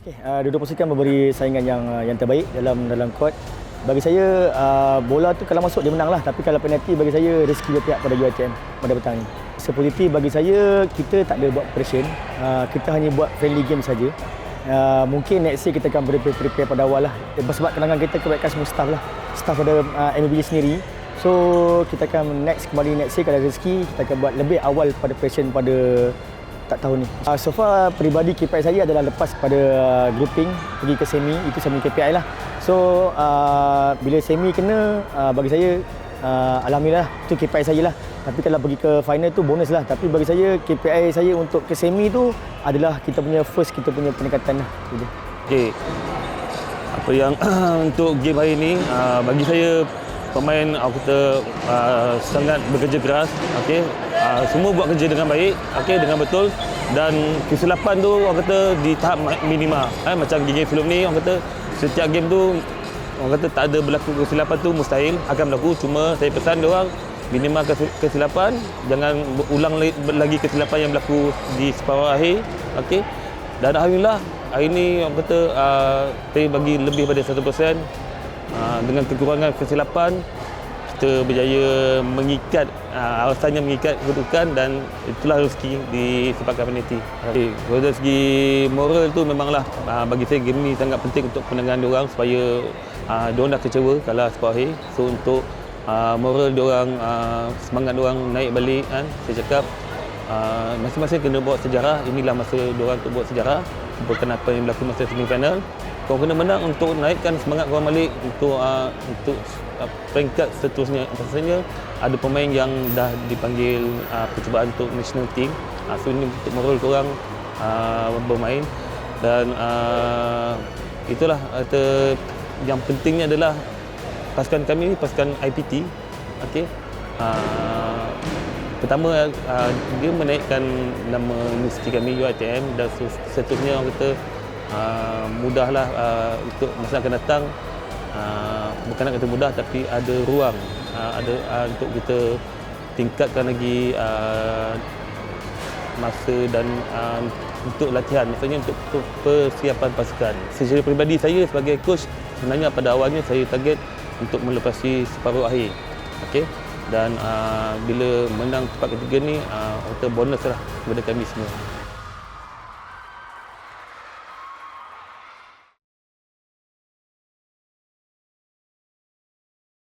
Dua-dua pasukan memberi saingan yang terbaik dalam court. Bagi saya bola tu kalau masuk dia menang lah, tapi kalau penalti bagi saya rezeki berpihak pada UiTM pada petang ni. Sepositif bagi saya, kita tak ada buat preparation, kita hanya buat friendly game saja. Mungkin next year kita akan prepare pada awal lah, sebab kenangan kita kebanyakan semua staff pada MBB sendiri. So kita akan next year kalau rezeki kita akan buat lebih awal pada preparation pada tahun ni. So far peribadi KPI saya adalah lepas pada grouping pergi ke semi, itu semi KPI lah. So bila semi kena, bagi saya alhamdulillah itu KPI saya lah. Tapi kalau pergi ke final tu bonus lah. Tapi bagi saya KPI saya untuk ke semi tu adalah kita punya peningkatan lah. Okey. Apa yang untuk game hari ni, bagi saya pemain sangat bekerja keras, okey. Semua buat kerja dengan baik, okey, dengan betul, dan kesilapan tu orang kata di tahap minima. Macam game sebelum ni orang kata setiap game tu orang kata tak ada berlaku kesilapan tu mustahil akan berlaku, cuma saya pesan dia orang minima kesilapan, jangan ulang lagi kesilapan yang berlaku di separuh akhir, okey. Dan alhamdulillah hari ni orang kata saya bagi lebih pada 100%. Dengan kekurangan kesilapan kita berjaya mengikat alasannya mengikat kedudukan, dan itulah rezeki di sepak community. Dari segi moral tu memanglah bagi saya game ni sangat penting untuk penanganan diorang supaya diorang dah kecewa kalah separuh akhir. So untuk moral diorang, semangat diorang naik balik kan, saya cakap masing-masing kena buat sejarah. Inilah masa diorang untuk buat sejarah seperti apa yang berlaku masa semi-final. Kau kena menang untuk naikkan semangat korang balik untuk peringkat seterusnya. Maksudnya ada pemain yang dah dipanggil percubaan untuk national team. So ini untuk moral korang bermain, dan itulah yang pentingnya adalah pasukan kami ni pasukan IPT. Okey. Pertama dia menaikkan nama universiti kami UiTM, dan seterusnya orang kata mudahlah untuk masa akan datang. Bukan nak kata mudah, tapi ada ruang untuk kita tingkatkan lagi masa dan untuk latihan, maksudnya untuk persiapan pasukan. Secara peribadi saya sebagai coach, sebenarnya pada awalnya saya target untuk melepasi separuh akhir, okey. Dan bila menang tempat ketiga ni, bonus lah kepada kami semua.